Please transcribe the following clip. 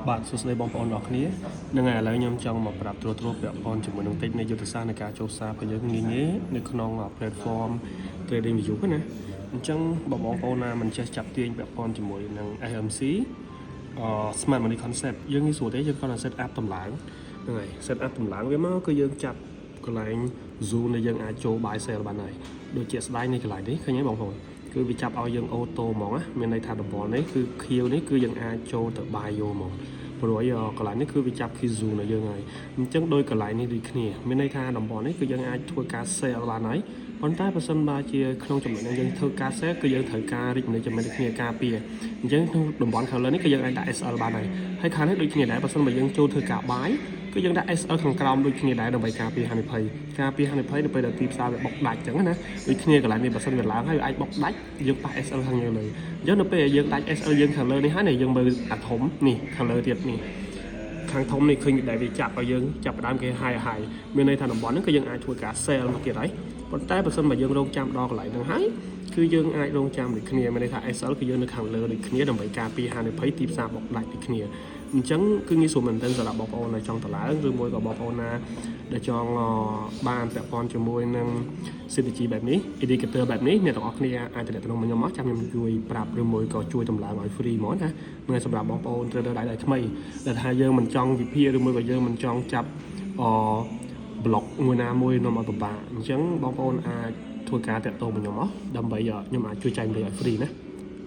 បាទសួស្តីបងប្អូនអរគ្នានឹងឥឡូវខ្ញុំចង់មកប្រាប់ត្រួតពាក់ព័ន្ធជាមួយនឹងតិចនៃយុទ្ធសាស្ត្រនៃការចូលផ្សាររបស់យើងងាយៗនៅក្នុង platform trading view ណាអញ្ចឹងបងប្អូនណាមិនចេះចាប់ទាញពាក់ព័ន្ធជាមួយនឹង AMC Smart Money Concept យើងងាយស្រួលទេយើងគ្រាន់តែ set up តម្លើងហ្នឹងហើយ set up តម្លើងវាមកគឺយើងចាប់កន្លែង zoom ដែលយើងអាចចូល buy sell បានហើយដូចជាស្ដាយនៃកន្លែងនេះឃើញទេបងប្អូនគឺវាចាប់ឲ្យយើងអូតូហ្មងណាមានន័យថាតំបន់នេះគឺ Q នេះគឺយើងអាចចូលទៅ buy យកហ្មងព្រោះកន្លែងនេះគឺវាចាប់ Q zoom ឲ្យយើងហើយអញ្ចឹងដោយកន្លែងនេះដូចគ្នាមានន័យថាតំបន់នេះគឺយើងអាចធ្វើការ sell បានហើយប៉ុន្តែបើសិនបើជាក្នុងចំណុចនេះយើងធ្វើការ sell គឺយើងត្រូវការ reach ចំណុចគ្នាការពារអញ្ចឹងក្នុងតំបន់ខាងលើនេះគឺយើងអាចដាក់ SL បានហើយខាងនេះដូចគ្នាដែរបើសិនបើយើងចូលធ្វើការ buy គឺយើងដាក់ SL ខាងក្រោមដូចគ្នាដែរដើម្បីការពារហានិភ័យការពារហានិភ័យនៅពេលដែលទីផ្សារវាបុកដាច់អញ្ចឹងណាដូចគ្នាកន្លែងនេះបើសិនវាឡើងហើយវាអាចបុកដាច់យើងប៉ះ SL ខាងលើអញ្ចឹងនៅពេលយើងដាច់ SL យើងខាងលើនេះហើយយើងមើលអាធំនេះខាងលើទៀតនេះខាងធំនេះឃើញដែលវាចាប់ឲ្យយើងចាប់ផ្ដើមគេហើយមានន័យថាតំបន់ហ្នឹងគឺយើងអាចធ្វើការ sell មកទៀតហើយប៉ុន្តែបើសិនបើយើងរងចាំដល់កន្លែងហ្នឹងហើយគឺយើងអាចរងចាំដូចគ្នាមានន័យថា SL គឺយើងនៅខាងលើដូចគ្នាដើម្បីការពារហានិភ័យទីផ្សារបុកដាច់ដូចគ្នាអញ្ចឹងគឺងាយស្រួលមែនទែនសម្រាប់បងប្អូនដែលចង់តម្លើងឬមួយក៏បងប្អូនណាដែលចង់បានពាក់ព័ន្ធជាមួយនឹង strategy បែបនេះ indicator បែបនេះអ្នកទាំងអស់គ្នាអាចទំនាក់ទំនងមកខ្ញុំមកចាំខ្ញុំជួយប្រាប់ឬមួយក៏ជួយតម្លើងឲ្យ free ហ្មងណានឹងសម្រាប់បងប្អូន trader ដៃថ្មីដែលថាយើងមិនចង់វិភាគឬមួយក៏យើងមិនចង់ចាប់block មួយណាមួយនាំឲ្យពិបាកអញ្ចឹងបងប្អូនអាចធ្វើការតាក់ទងមកខ្ញុំមកដើម្បីខ្ញុំអាចជួយចែករំលែកឲ្យ free ណា